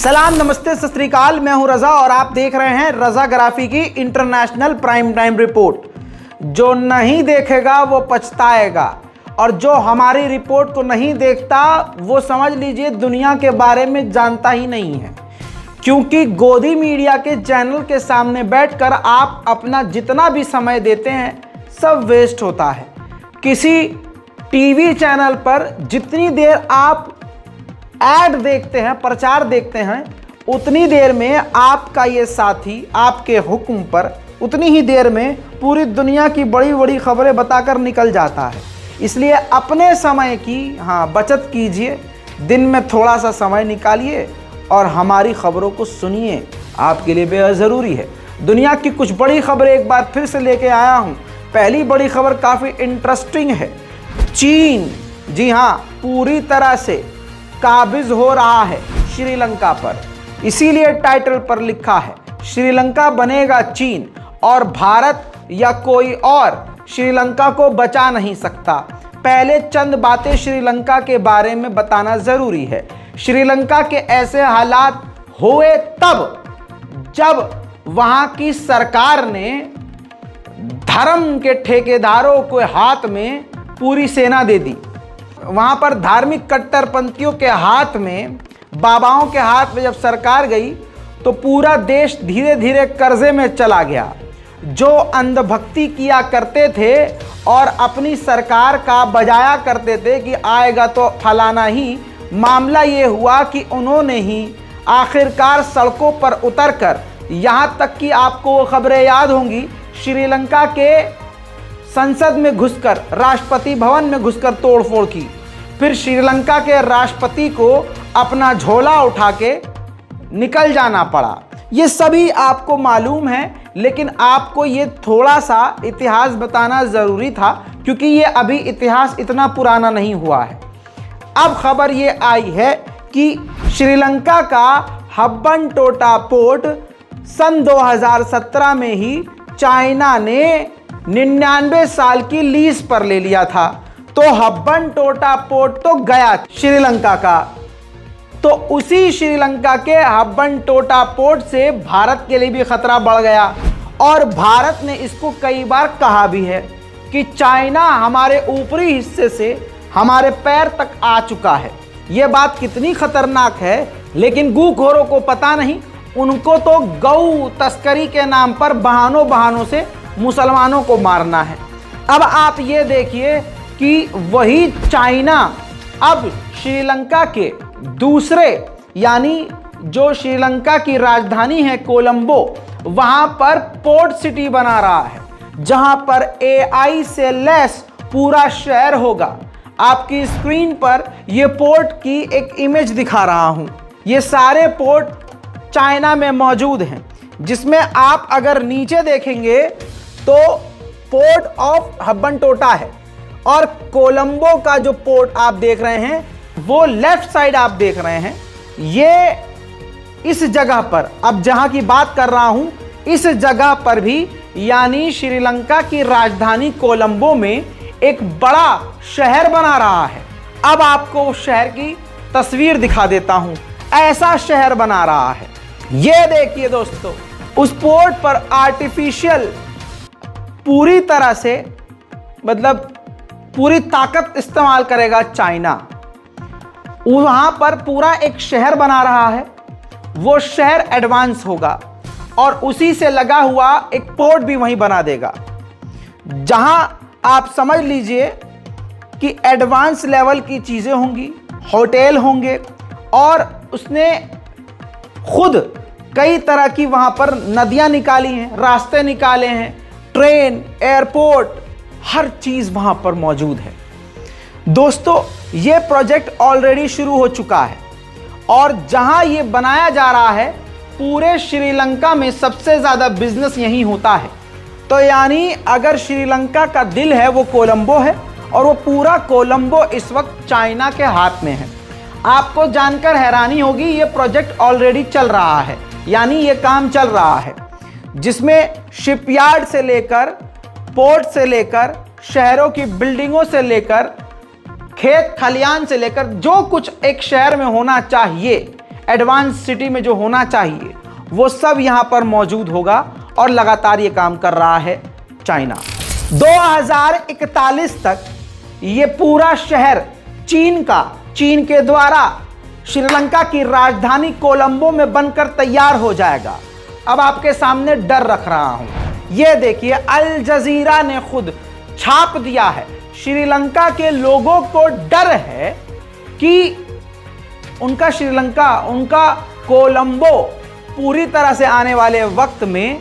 सलाम, नमस्ते, सत श्री अकाल। मैं हूं रजा और आप देख रहे हैं रजाग्राफी की इंटरनेशनल प्राइम टाइम रिपोर्ट। जो नहीं देखेगा वो पछताएगा और जो हमारी रिपोर्ट को नहीं देखता वो समझ लीजिए दुनिया के बारे में जानता ही नहीं है। क्योंकि गोदी मीडिया के चैनल के सामने बैठकर आप अपना जितना भी समय देते हैं सब वेस्ट होता है। किसी टीवी चैनल पर जितनी देर आप ऐड देखते हैं, प्रचार देखते हैं, उतनी देर में आपका ये साथी आपके हुक्म पर उतनी ही देर में पूरी दुनिया की बड़ी बड़ी खबरें बताकर निकल जाता है। इसलिए अपने समय की बचत कीजिए, दिन में थोड़ा सा समय निकालिए और हमारी खबरों को सुनिए, आपके लिए बेहद ज़रूरी है। दुनिया की कुछ बड़ी खबरें एक बार फिर से लेके आया हूँ। पहली बड़ी खबर काफ़ी इंटरेस्टिंग है। चीन, जी हाँ, पूरी तरह से काबिज हो रहा है श्रीलंका पर। इसीलिए टाइटल पर लिखा है श्रीलंका बनेगा चीन और भारत या कोई और श्रीलंका को बचा नहीं सकता। पहले चंद बातें श्रीलंका के बारे में बताना ज़रूरी है। श्रीलंका के ऐसे हालात हुए तब जब वहाँ की सरकार ने धर्म के ठेकेदारों के हाथ में पूरी सेना दे दी। वहाँ पर धार्मिक कट्टरपंथियों के हाथ में, बाबाओं के हाथ में जब सरकार गई तो पूरा देश धीरे धीरे कर्जे में चला गया। जो अंधभक्ति किया करते थे और अपनी सरकार का बजाया करते थे कि आएगा तो फलाना ही, मामला ये हुआ कि उन्होंने ही आखिरकार सड़कों पर उतरकर, यहाँ तक कि आपको वो खबरें याद होंगी, श्रीलंका के संसद में घुसकर, राष्ट्रपति भवन में घुसकर तोड़फोड़ की। फिर श्रीलंका के राष्ट्रपति को अपना झोला उठा के निकल जाना पड़ा। ये सभी आपको मालूम है, लेकिन आपको ये थोड़ा सा इतिहास बताना ज़रूरी था क्योंकि ये अभी इतिहास इतना पुराना नहीं हुआ है। अब खबर ये आई है कि श्रीलंका का हब्बनटोटा पोर्ट सन 2017 में ही चाइना ने 99 साल की लीज पर ले लिया था। तो हब्बनटोटा पोर्ट तो गया श्रीलंका का। तो उसी श्रीलंका के हब्बनटोटा पोर्ट से भारत के लिए भी खतरा बढ़ गया और भारत ने इसको कई बार कहा भी है कि चाइना हमारे ऊपरी हिस्से से हमारे पैर तक आ चुका है। यह बात कितनी खतरनाक है लेकिन गूखोरों को पता नहीं। उनको तो गौ तस्करी के नाम पर बहानों से मुसलमानों को मारना है। अब आप ये देखिए कि वही चाइना अब श्रीलंका के दूसरे, यानी जो श्रीलंका की राजधानी है कोलंबो, वहां पर पोर्ट सिटी बना रहा है जहां पर AI से लैस पूरा शहर होगा। आपकी स्क्रीन पर ये पोर्ट की एक इमेज दिखा रहा हूं। ये सारे पोर्ट चाइना में मौजूद हैं, जिसमें आप अगर नीचे देखेंगे तो पोर्ट ऑफ हब्बनटोटा है और कोलंबो का जो पोर्ट आप देख रहे हैं वो लेफ्ट साइड आप देख रहे हैं। ये इस जगह पर, अब जहां की बात कर रहा हूं, इस जगह पर भी यानी श्रीलंका की राजधानी कोलंबो में एक बड़ा शहर बना रहा है। अब आपको उस शहर की तस्वीर दिखा देता हूं। ऐसा शहर बना रहा है। ये देखिए दोस्तों, उस पोर्ट पर आर्टिफिशियल पूरी तरह से, मतलब पूरी ताकत इस्तेमाल करेगा चाइना। वहां पर पूरा एक शहर बना रहा है। वो शहर एडवांस होगा और उसी से लगा हुआ एक पोर्ट भी वहीं बना देगा, जहां आप समझ लीजिए कि एडवांस लेवल की चीजें होंगी, होटल होंगे और उसने खुद कई तरह की वहां पर नदियां निकाली हैं, रास्ते निकाले हैं, ट्रेन, एयरपोर्ट, हर चीज वहां पर मौजूद है। दोस्तों, ये प्रोजेक्ट ऑलरेडी शुरू हो चुका है और जहां ये बनाया जा रहा है पूरे श्रीलंका में सबसे ज्यादा बिजनेस यहीं होता है। तो यानी अगर श्रीलंका का दिल है वो कोलंबो है और वो पूरा कोलंबो इस वक्त चाइना के हाथ में है। आपको जानकर हैरानी होगी, ये प्रोजेक्ट ऑलरेडी चल रहा है, यानी ये काम चल रहा है, जिसमें शिपयार्ड से लेकर, पोर्ट से लेकर, शहरों की बिल्डिंगों से लेकर, खेत खलियान से लेकर, जो कुछ एक शहर में होना चाहिए एडवांस सिटी में जो होना चाहिए वो सब यहां पर मौजूद होगा और लगातार ये काम कर रहा है चाइना। 2041 तक ये पूरा शहर चीन के द्वारा श्रीलंका की राजधानी कोलंबो में बनकर तैयार हो जाएगा। अब आपके सामने डर रख रहा हूं, यह देखिए अल जजीरा ने खुद छाप दिया है। श्रीलंका के लोगों को डर है कि उनका श्रीलंका, उनका कोलंबो पूरी तरह से आने वाले वक्त में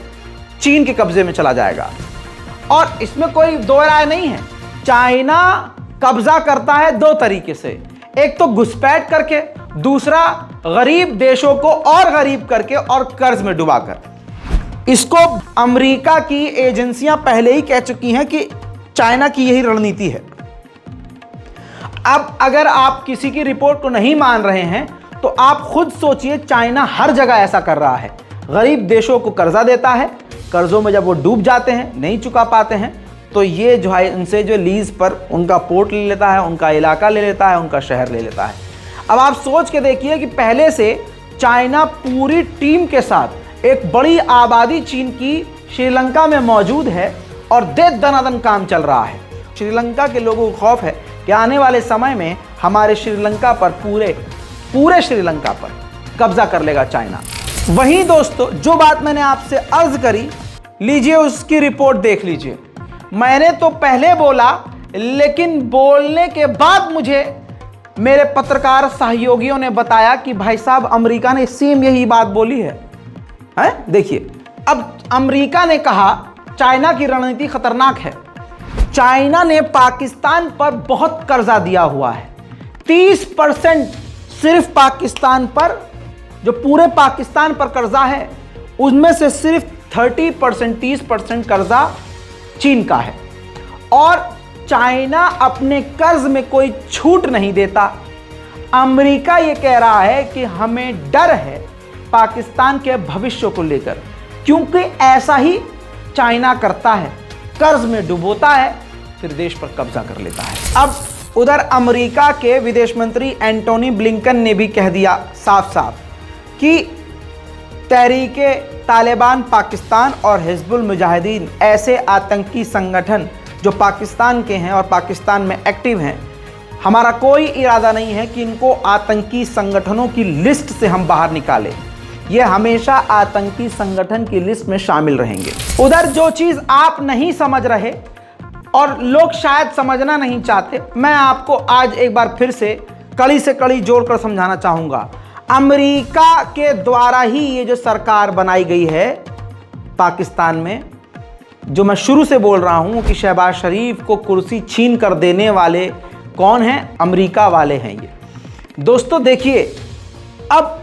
चीन के कब्जे में चला जाएगा। और इसमें कोई दो राय नहीं है, चाइना कब्जा करता है दो तरीके से, एक तो घुसपैठ करके, दूसरा गरीब देशों को और गरीब करके और कर्ज में डुबाकर। इसको अमेरिका की एजेंसियां पहले ही कह चुकी हैं कि चाइना की यही रणनीति है। अब अगर आप किसी की रिपोर्ट को नहीं मान रहे हैं तो आप खुद सोचिए, चाइना हर जगह ऐसा कर रहा है। गरीब देशों को कर्जा देता है, कर्जों में जब वो डूब जाते हैं, नहीं चुका पाते हैं, तो ये जो है उनसे जो लीज पर उनका पोर्ट ले लेता है, उनका इलाका ले लेता है, उनका शहर ले लेता है। अब आप सोच के देखिए कि पहले से चाइना पूरी टीम के साथ एक बड़ी आबादी चीन की श्रीलंका में मौजूद है और दनादन काम चल रहा है। श्रीलंका के लोगों को खौफ है कि आने वाले समय में हमारे श्रीलंका पर पूरे श्रीलंका पर कब्जा कर लेगा चाइना। वहीं दोस्तों, जो बात मैंने आपसे अर्ज करी, लीजिए उसकी रिपोर्ट देख लीजिए। मैंने तो पहले बोला, लेकिन बोलने के बाद मुझे मेरे पत्रकार सहयोगियों ने बताया कि भाई साहब अमेरिका ने सेम यही बात बोली है। देखिए, अब अमेरिका ने कहा चाइना की रणनीति खतरनाक है। चाइना ने पाकिस्तान पर बहुत कर्जा दिया हुआ है, 30% सिर्फ पाकिस्तान पर, जो पूरे पाकिस्तान पर कर्जा है उसमें से सिर्फ 30% कर्जा चीन का है। और चाइना अपने कर्ज में कोई छूट नहीं देता। अमेरिका ये कह रहा है कि हमें डर है पाकिस्तान के भविष्य को लेकर, क्योंकि ऐसा ही चाइना करता है, कर्ज में डुबोता है, फिर देश पर कब्जा कर लेता है। अब उधर अमेरिका के विदेश मंत्री एंटोनी ब्लिंकन ने भी कह दिया साफ साफ कि तहरीके तालिबान पाकिस्तान और हिजबुल मुजाहिदीन ऐसे आतंकी संगठन जो पाकिस्तान के हैं और पाकिस्तान में एक्टिव हैं, हमारा कोई इरादा नहीं है कि इनको आतंकी संगठनों की लिस्ट से हम बाहर निकालें। ये हमेशा आतंकी संगठन की लिस्ट में शामिल रहेंगे। उधर जो चीज़ आप नहीं समझ रहे और लोग शायद समझना नहीं चाहते, मैं आपको आज एक बार फिर से कड़ी जोड़कर समझाना चाहूँगा। अमेरिका के द्वारा ही ये जो सरकार बनाई गई है पाकिस्तान में, जो मैं शुरू से बोल रहा हूँ कि शहबाज शरीफ को कुर्सी छीन कर देने वाले कौन हैं? अमेरिका वाले हैं ये। दोस्तों देखिए, अब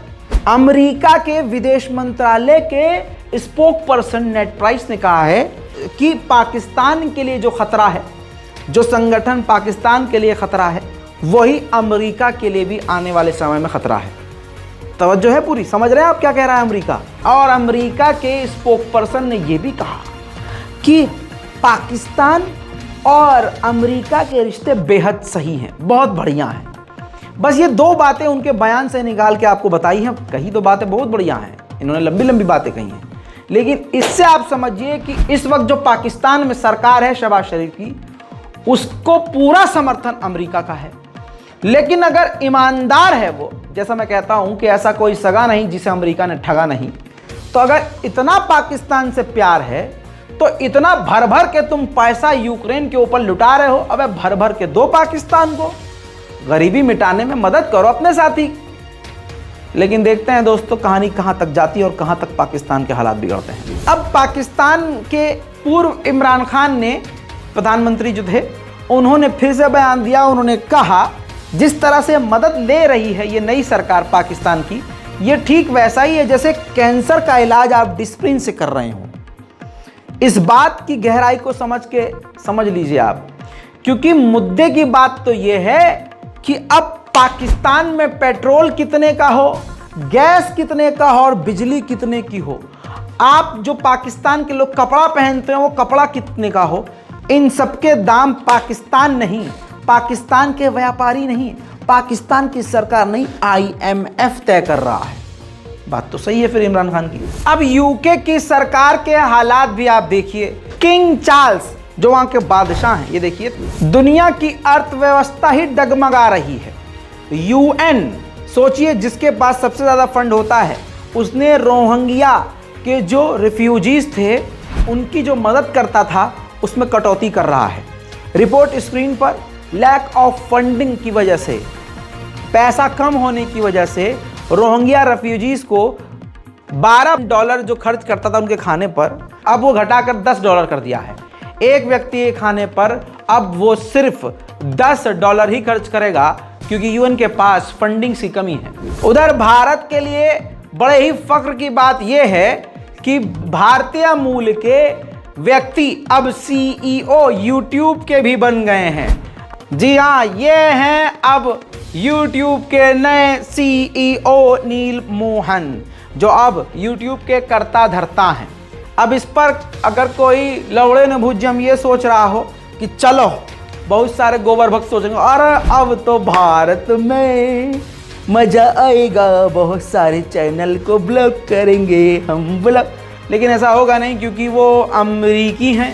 अमेरिका के विदेश मंत्रालय के स्पोक पर्सन नेड प्राइस ने कहा है कि पाकिस्तान के लिए जो खतरा है, जो संगठन पाकिस्तान के लिए खतरा है, वही अमेरिका के लिए भी आने वाले समय में खतरा है। तवज्जो है पूरी, समझ रहे हैं आप क्या कह रहा है अमेरिका? और अमेरिका के स्पोक पर्सन ने यह भी कहा कि पाकिस्तान और अमेरिका के रिश्ते बेहद सही हैं, बहुत बढ़िया हैं। बस ये दो बातें उनके बयान से निकाल के आपको बताई हैं। कही तो बातें बहुत बढ़िया हैं, इन्होंने लंबी लंबी बातें कही हैं, लेकिन इससे आप समझिए कि इस वक्त जो पाकिस्तान में सरकार है शहबाज शरीफ की, उसको पूरा समर्थन अमेरिका का है। लेकिन अगर ईमानदार है वो, जैसा मैं कहता हूं कि ऐसा कोई सगा नहीं जिसे अमेरिका ने ठगा नहीं, तो अगर इतना पाकिस्तान से प्यार है तो इतना भर भर के तुम पैसा यूक्रेन के ऊपर लुटा रहे हो, अबे भर भर के दो पाकिस्तान को, गरीबी मिटाने में मदद करो अपने साथी। लेकिन देखते हैं दोस्तों कहानी कहां तक जाती है और कहां तक पाकिस्तान के हालात बिगड़ते हैं। अब पाकिस्तान के पूर्व इमरान खान ने, प्रधानमंत्री जो थे, उन्होंने फिर से बयान दिया। उन्होंने कहा जिस तरह से मदद ले रही है ये नई सरकार पाकिस्तान की, ये ठीक वैसा ही है जैसे कैंसर का इलाज आप डिस्प्रिन से कर रहे हो। इस बात की गहराई को समझ लीजिए आप, क्योंकि मुद्दे की बात तो ये है कि अब पाकिस्तान में पेट्रोल कितने का हो, गैस कितने का हो और बिजली कितने की हो, आप जो पाकिस्तान के लोग कपड़ा पहनते हैं वो कपड़ा कितने का हो, इन सबके दाम पाकिस्तान नहीं, पाकिस्तान के व्यापारी नहीं, पाकिस्तान की सरकार नहीं, IMF तय कर रहा है। बात तो सही है फिर इमरान खान की। अब यूके की सरकार के हालात भी आप देखिए। किंग चार्ल्स जो वहां के बादशाह हैं, ये देखिए, दुनिया की अर्थव्यवस्था ही डगमगा रही है। UN सोचिए, जिसके पास सबसे ज्यादा फंड होता है, उसने रोहिंग्या के जो रिफ्यूजीज थे उनकी जो मदद करता था उसमें कटौती कर रहा है। रिपोर्ट स्क्रीन पर लैक ऑफ फंडिंग की वजह से, पैसा कम होने की वजह से रोहिंग्या रेफ्यूजीज को $12 जो खर्च करता था उनके खाने पर, अब वो घटाकर $10 कर दिया है। एक व्यक्ति के खाने पर अब वो सिर्फ $10 ही खर्च करेगा, क्योंकि UN के पास फंडिंग की कमी है। उधर भारत के लिए बड़े ही फख्र की बात यह है कि भारतीय मूल के व्यक्ति अब CEO YouTube के भी बन गए हैं। जी हाँ, ये हैं अब YouTube के नए CEO नील मोहन, जो अब YouTube के कर्ता धर्ता हैं। अब इस पर अगर कोई लवड़े न भुजम ये सोच रहा हो कि चलो, बहुत सारे गोबर भक्त सोचेंगे अरे अब तो भारत में मजा आएगा, बहुत सारे चैनल को ब्लॉक करेंगे हम ब्लॉक, लेकिन ऐसा होगा नहीं, क्योंकि वो अमरीकी हैं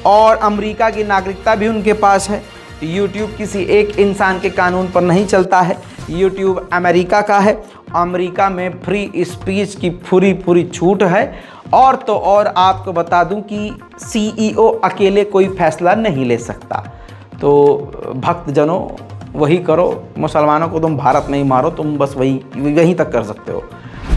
और अमेरिका की नागरिकता भी उनके पास है। YouTube किसी एक इंसान के कानून पर नहीं चलता है, YouTube अमेरिका का है। अमेरिका में फ्री स्पीच की पूरी छूट है। और तो और आपको बता दूं कि CEO अकेले कोई फैसला नहीं ले सकता। तो भक्तजनों, वही करो, मुसलमानों को तुम भारत में ही मारो, तुम बस वहीं तक कर सकते हो।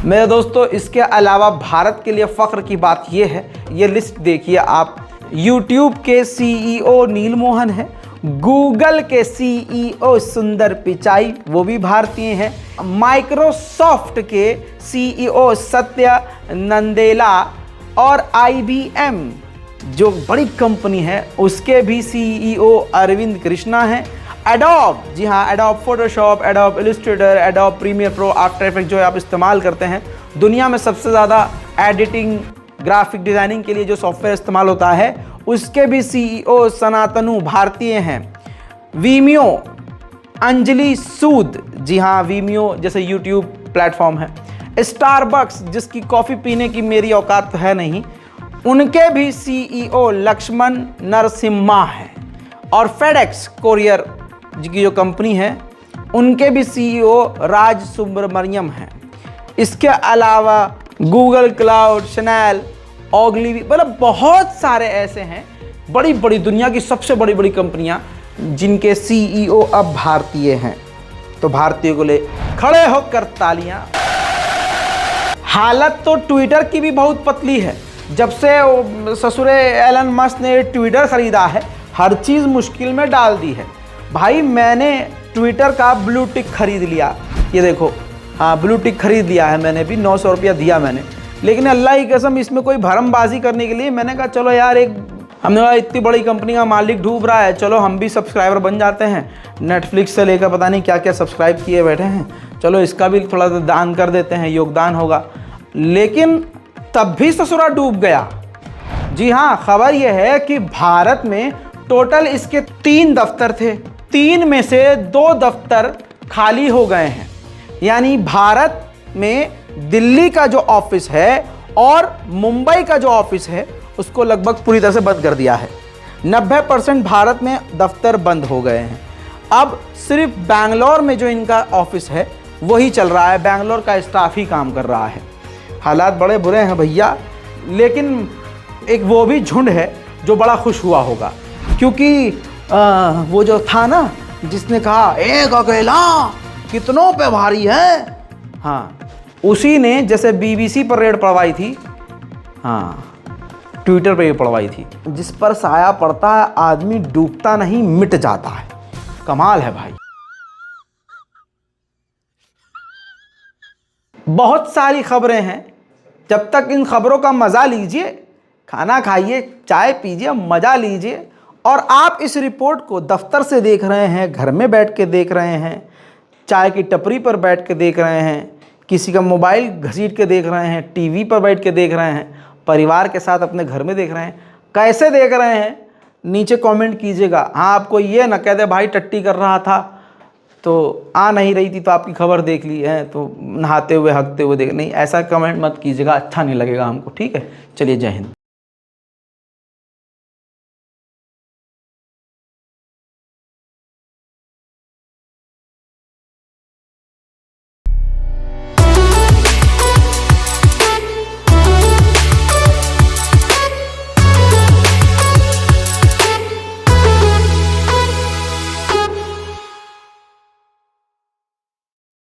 मेरे दोस्तों, इसके अलावा भारत के लिए फ़ख्र की बात यह है, ये लिस्ट देखिए आप। YouTube के CEO नील मोहन है, गूगल के CEO सुंदर पिचाई, वो भी भारतीय हैं, माइक्रोसॉफ्ट के CEO सत्य नंदेला और IBM जो बड़ी कंपनी है उसके भी CEO अरविंद कृष्णा हैं। एडोब, जी हाँ, Adobe Photoshop, Adobe Illustrator, Adobe Premiere Pro, After Effect जो आप इस्तेमाल करते हैं, दुनिया में सबसे ज़्यादा एडिटिंग, ग्राफिक डिज़ाइनिंग के लिए जो सॉफ्टवेयर इस्तेमाल होता है, उसके भी CEO सनातनु भारतीय हैं। वीमियो, अंजलि सूद, जी हाँ, वीमियो जैसे YouTube प्लेटफॉर्म है। स्टारबक्स, जिसकी कॉफ़ी पीने की मेरी औकात है नहीं, उनके भी CEO लक्ष्मण नरसिम्हा हैं। और फेडेक्स कोरियर की जो कंपनी है, उनके भी CEO राज सुब्रमण्यम हैं। इसके अलावा गूगल क्लाउड, शनैल, ऑगलीवी, मतलब बहुत सारे ऐसे हैं, बड़ी बड़ी दुनिया की सबसे बड़ी बड़ी कंपनियां जिनके CEO अब भारतीय हैं। तो भारतीय को ले खड़े होकर तालियां। हालत तो ट्विटर की भी बहुत पतली है। जब से ससुरे एलन मस्क ने ट्विटर खरीदा है, हर चीज़ मुश्किल में डाल दी है। भाई, मैंने ट्विटर का ब्लू टिक खरीद लिया, ये देखो, हाँ, ब्लू टिक खरीद लिया है मैंने भी, 900 रुपया दिया मैंने। लेकिन अल्लाह की कसम, इसमें कोई भरमबाजी करने के लिए मैंने कहा चलो यार, एक हमने कहा इतनी बड़ी कंपनी का मालिक डूब रहा है, चलो हम भी सब्सक्राइबर बन जाते हैं। नेटफ्लिक्स से लेकर पता नहीं क्या क्या सब्सक्राइब किए बैठे हैं, चलो इसका भी थोड़ा सा दान कर देते हैं, योगदान होगा। लेकिन तब भी ससुरा डूब गया। जी हाँ, खबर यह है कि भारत में टोटल इसके 3 दफ्तर थे, 3 में से 2 दफ्तर खाली हो गए हैं। यानी भारत में दिल्ली का जो ऑफिस है और मुंबई का जो ऑफिस है उसको लगभग पूरी तरह से बंद कर दिया है। 90% भारत में दफ्तर बंद हो गए हैं। अब सिर्फ बैंगलोर में जो इनका ऑफिस है वही चल रहा है, बैंगलोर का स्टाफ ही काम कर रहा है। हालात बड़े बुरे हैं भैया, लेकिन एक वो भी झुंड है जो बड़ा खुश हुआ होगा, क्योंकि वो जो था ना जिसने कहा एक अकेला कितनों पे भारी है, हाँ, उसी ने जैसे BBC पर रेड पड़वाई थी, हाँ, ट्विटर पे भी पड़वाई थी। जिस पर साया पड़ता है आदमी डूबता नहीं, मिट जाता है। कमाल है भाई। बहुत सारी खबरें हैं, जब तक इन खबरों का मज़ा लीजिए, खाना खाइए, चाय पीजिए, मज़ा लीजिए। और आप इस रिपोर्ट को दफ्तर से देख रहे हैं, घर में बैठ के देख रहे हैं, चाय की टपरी पर बैठ के देख रहे हैं, किसी का मोबाइल घसीट के देख रहे हैं, टीवी पर बैठ के देख रहे हैं, परिवार के साथ अपने घर में देख रहे हैं, कैसे देख रहे हैं नीचे कमेंट कीजिएगा। हाँ, आपको ये ना कह दे भाई टट्टी कर रहा था, तो आ नहीं रही थी तो आपकी खबर देख ली है, तो नहाते हुए हकते हुए देख, नहीं ऐसा कमेंट मत कीजिएगा, अच्छा नहीं लगेगा हमको, ठीक है। चलिए, जय हिंद।